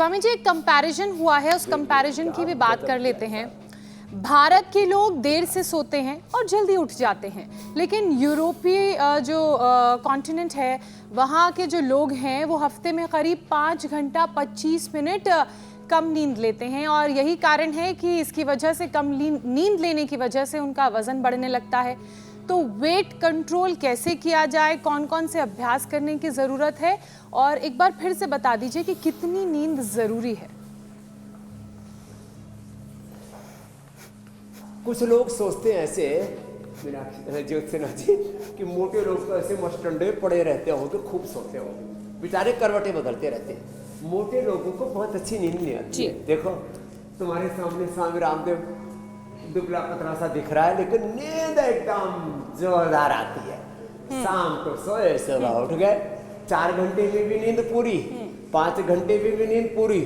स्वामी जी, एक कंपैरिजन हुआ है, उस कंपैरिजन की भी बात कर लेते हैं। भारत के लोग देर से सोते हैं और जल्दी उठ जाते हैं, लेकिन यूरोपीय जो कॉन्टिनेंट है वहाँ के जो लोग हैं वो हफ्ते में करीब 5 घंटा 25 मिनट कम नींद लेते हैं। और यही कारण है कि इसकी वजह से कम नींद लेने की वजह से उनका वजन बढ़ने लगता है। तो वेट कंट्रोल कैसे किया जाए, कौन कौन से अभ्यास करने की ज़रूरत है, और एक बार फिर से बता दीजिए कि कितनी नींद ज़रूरी है। कुछ लोग सोचते हैं ऐसे ज्योत्सना जी कि मोटे लोग तो ऐसे मस्टंडे पड़े रहते होंगे, खूब सोते होंगे, बेचारे करवटें बदलते रहते हैं। मोटे लोगों को बहुत अच्छी नींद नहीं आती है। देखो तुम्हारे सामने स्वामी रामदेव दुबला पतला सा दिख रहा है, लेकिन नींद एकदम जोरदार आती है। शाम को सोए सुबह उठ गए, 4 घंटे में भी नींद पूरी, 5 घंटे में भी नींद पूरी,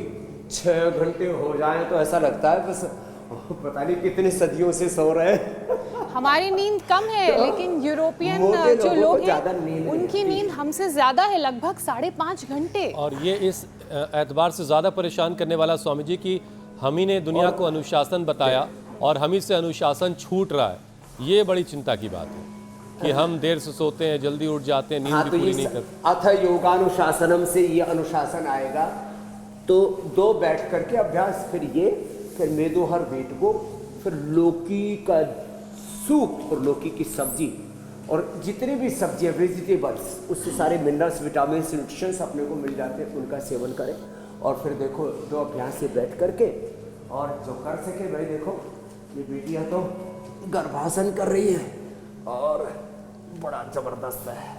6 घंटे हो जाए तो ऐसा लगता है बस पता नहीं कितने सदियों से सो रहे हैं। हमारी नींद कम है, लेकिन यूरोपियन जो लोग हैं उनकी नींद हमसे ज्यादा है, लगभग 5.5 घंटे। और ये इस एतबार से ज़्यादा परेशान करने वाला स्वामी जी कि हम ही ने दुनिया को अनुशासन बताया और हम ही से अनुशासन छूट रहा है। ये बड़ी चिंता की बात है कि हम देर से सोते हैं, जल्दी उठ जाते हैं, नींद भी पूरी नहीं करते। अथ योगानुशासनम से ये अनुशासन आएगा, तो 2 बैठ करके अभ्यास, फिर मेदोहर बेटको, फिर लौकी का सूप और लौकी की सब्जी और जितनी भी सब्जियां वेजिटेबल्स, उससे सारे मिनरल्स, विटामिन, न्यूट्रिशंस अपने को मिल जाते हैं, उनका सेवन करें। और फिर देखो 2 अभ्यास से बैठ करके, और जो कर सके भाई, देखो ये बेटियां तो गर्भासन कर रही है और बड़ा जबरदस्त है,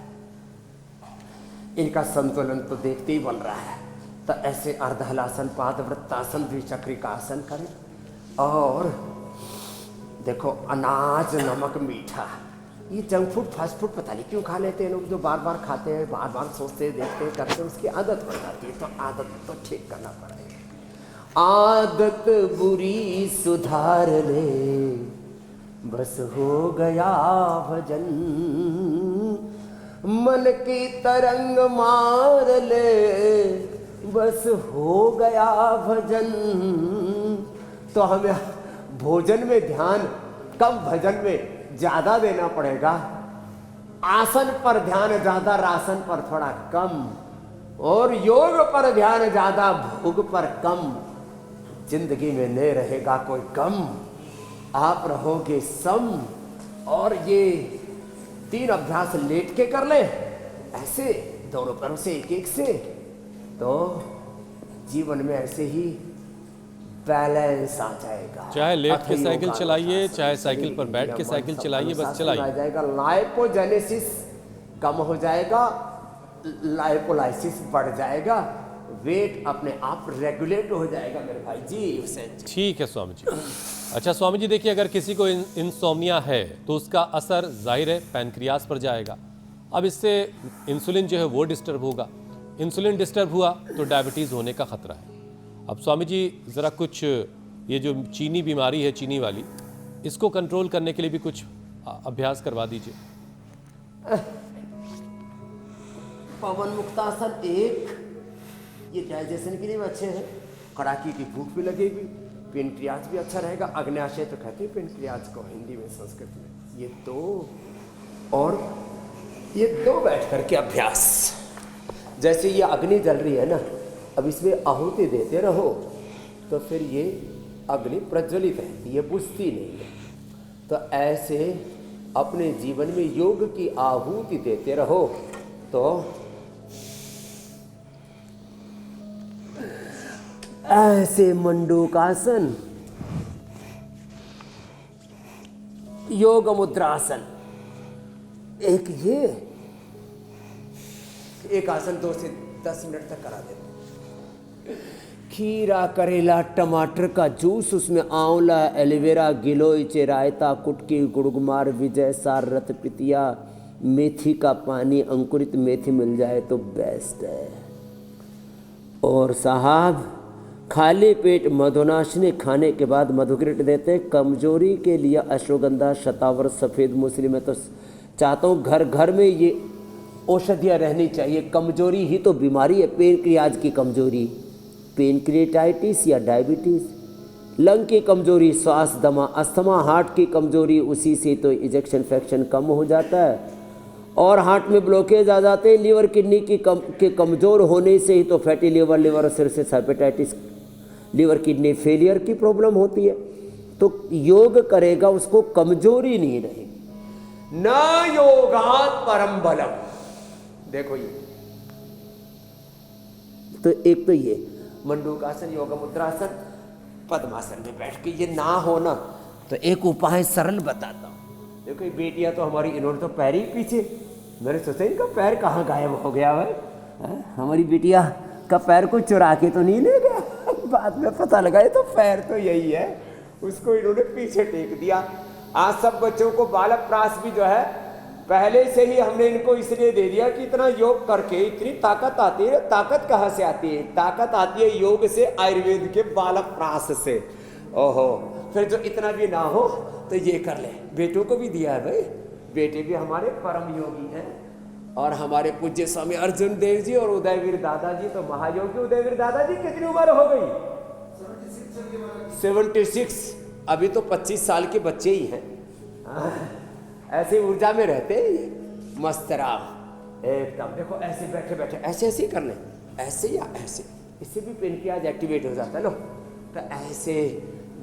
इनका संतुलन तो देखते ही बन रहा है। तो ऐसे अर्धहलासन, पादवृत्तासन, द्विचक्रिकासन करें। और देखो अनाज, नमक, मीठा, ये जंक फूड, फास्ट फूड पता नहीं क्यों खा लेते हैं लोग, जो बार बार खाते हैं, बार बार सोचते हैं, देखते हैं, करते हैं, उसकी आदत बन जाती है। तो आदत तो ठीक करना पड़ेगा। आदत बुरी सुधार ले, बस हो गया भजन, मन की तरंग मार ले, बस हो गया भजन। तो हमें भोजन में ध्यान कम, भजन में ज्यादा देना पड़ेगा। आसन पर ध्यान ज्यादा, रासन पर थोड़ा कम, और योग पर ध्यान ज्यादा, भोग पर कम। जिंदगी में नहीं रहेगा कोई कम, आप रहोगे सम। और ये 3 अभ्यास लेट के कर ले, ऐसे दोनों पैरों से एक से, तो जीवन में ऐसे ही बैलेंस आ जाएगा। चाहे लेट के साइकिल चलाइए, चाहे साइकिल पर बैठ के साइकिल चलाइए, बस चलाइए। आ जाएगा, लाइपोजेनेसिस कम हो जाएगा, लाइपोलाइसिस बढ़ जाएगा, वेट अपने आप रेगुलेट हो जाएगा मेरे भाई जी। ठीक है स्वामी जी। अच्छा स्वामी जी, देखिए अगर किसी को इंसोम्निया है तो उसका असर जाहिर है पैनक्रियास पर जाएगा। अब इससे इंसुलिन जो है वो डिस्टर्ब होगा, इंसुलिन डिस्टर्ब हुआ तो डायबिटीज़ होने का ख़तरा है। अब स्वामी जी ज़रा कुछ ये जो चीनी बीमारी है, चीनी वाली, इसको कंट्रोल करने के लिए भी कुछ अभ्यास करवा दीजिए। पवन मुक्तासन 1, ये डाइजेशन के लिए भी अच्छे हैं, कड़ाकी की भूख भी लगेगी, पेनक्रियाज भी अच्छा रहेगा। अग्न्याशय तो कहते हैं पेनक्रियाज को हिंदी में, संस्कृत में। ये 2 और ये 2 बैठ करके अभ्यास, जैसे ये अग्नि जल रही है ना, अब इसमें आहुति देते रहो तो फिर ये अग्नि प्रज्वलित रहती है, बुझती नहीं है। तो ऐसे अपने जीवन में योग की आहुति देते रहो तो ऐसे मंडूकासन, योग मुद्रासन, एक ये एक आसन 2 से 10 मिनट तक करा देते। खीरा, करेला, टमाटर का जूस, उसमें आंवला, एलोवेरा, गिलोय, रायता, कुटकी, गुड़गुमार, विजय सार, रतपितिया, मेथी का पानी, अंकुरित मेथी मिल जाए तो बेस्ट है। और साहब खाली पेट मधुनाशनी खाने के बाद मधुग्रिट देते हैं। कमजोरी के लिए अश्वगंधा, शतावर, सफ़ेद मूसली। मैं तो चाहता हूँ घर घर में ये औषधियाँ रहनी चाहिए। कमजोरी ही तो बीमारी है, पेनक्रियाज की कमजोरी। पेनक्रिएटाइटिस या डायबिटीज़, लंग की कमजोरी, श्वास दमा, अस्थमा, हार्ट की कमजोरी, उसी से तो इजेक्शन फ्रैक्शन कम हो जाता है और हार्ट में ब्लॉकेज आ जाते हैं। लीवर किडनी के कमज़ोर होने से ही तो fatty liver, liver cirrhosis, hepatitis, liver kidney failure की प्रॉब्लम होती है। तो योग करेगा उसको कमजोरी नहीं रहेगी। न योगात् परम बलम, देखो ये तो एक तो ये मंडूकासन, योग मुद्रासन, पद्मासन में बैठ के ये ना हो ना तो एक उपाय सरल बताता हूँ। देखो ये बेटियां तो हमारी, इन्होंने तो पैर ही पीछे, मैंने सोचा इनका पैर कहाँ गायब हो गया है, हमारी बेटिया का पैर को चुरा के तो नहीं ले गया। बाद में पता लगा ये तो पैर तो यही है, उसको इन्होंने पीछे टेक दिया। आज सब बच्चों को बालक प्रास भी जो है पहले से ही हमने इनको इसलिए दे दिया कि इतना योग करके इतनी ताकत आती है। ताकत कहाँ से आती है? ताकत आती है योग से, आयुर्वेद के बालक प्रास से। ओहो, फिर जो इतना भी ना हो तो ये कर ले। बेटों को भी दिया है भाई, बेटे भी हमारे परम योगी हैं। और हमारे पूज्य स्वामी अर्जुन देव जी और उदयवीर दादाजी तो महायोगी। उदयवीर दादाजी कितनी उम्र हो गई? 76। अभी तो 25 साल के बच्चे ही हैं। ऐसे ऊर्जा में रहते हैं मस्त राम एकदम। देखो ऐसे बैठे बैठे ऐसे ऐसे ही कर ले, ऐसे या ऐसे, इससे भी पेनक्रियाज एक्टिवेट हो जाता है। लो तो ऐसे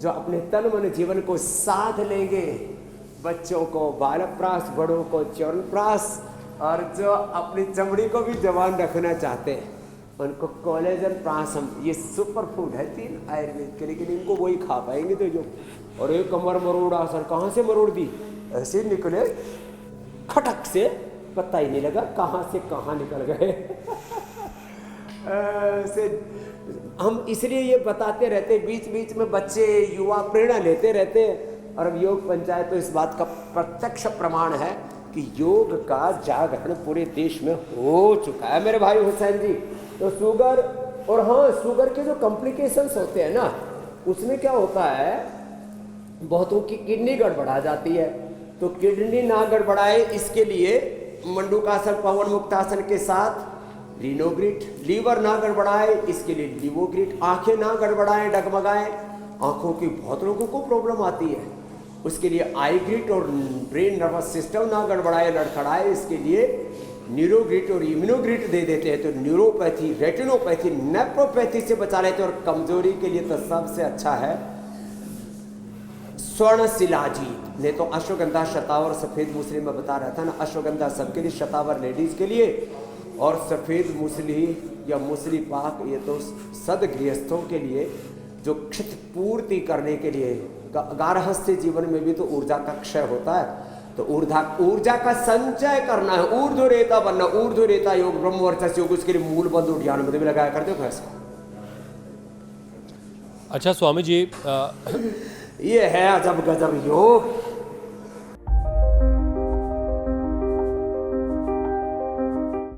जो अपने तन मन जीवन को साध लेंगे, बच्चों को बालक प्रास, बड़ों को चरण प्रास, और जो अपनी चमड़ी को भी जवान रखना चाहते हैं उनको कोलेजन प्रास। हम ये सुपर फूड है 3 आयुर्वेद के, लेकिन इनको वही खा पाएंगे तो जो। और एक कमर मरोड़ा सर, कहाँ से मरोड़ दी, ऐसे निकले खटक से, पता ही नहीं लगा कहाँ से कहाँ निकल गए। ऐसे हम इसलिए ये बताते रहते, बीच बीच में बच्चे युवा प्रेरणा लेते रहते हैं। और अब योग पंचायत तो इस बात का प्रत्यक्ष प्रमाण है कि योग का जागरण पूरे देश में हो चुका है मेरे भाई हुसैन जी। तो शुगर, और हाँ शुगर के जो कॉम्प्लिकेशंस होते हैं ना, उसमें क्या होता है, बहुतों की किडनी गड़बड़ा जाती है। तो किडनी ना गड़बड़ाए इसके लिए मंडूकासन, पवन मुक्तासन के साथ लिनोग्रिट। लीवर ना गड़बड़ाए इसके लिए लिवोग्रिट। आंखें ना गड़बड़ाए, डगमगाए, आंखों की बहुत लोगों को प्रॉब्लम आती है, उसके लिए आईग्रिट। और ब्रेन नर्वस सिस्टम ना गड़बड़ाए, लड़खड़ाए, इसके लिए न्यूरोग्रिट और इम्यूनोग्रिट दे देते हैं। तो न्यूरोपैथी, रेटिनोपैथी, नेप्रोपैथी से बचा लेते हैं। और कमजोरी के लिए तो सबसे अच्छा है स्वर्ण शिलाजीत, नहीं तो अश्वगंधा, शतावर, सफेद मूसली में बता रहा था ना। अश्वगंधा सबके लिए, शतावर लेडीज के लिए, और सफेद मूसली या मूसली पाक ये तो सद गृहस्थों के लिए, जो क्षित पूर्ति करने के लिए। गारहस्थ्य जीवन में भी तो ऊर्जा का क्षय होता है, तो ऊर्जा का संचय करना है, ऊर्ध्व रेता बनना। ऊर्ध्व रेता योग, ब्रह्मवर्चस्व योग, उसके लिए मूल बंधु ध्यान में लगाया करते हो कैसे। अच्छा स्वामी जी, ये है अजब गजब योग।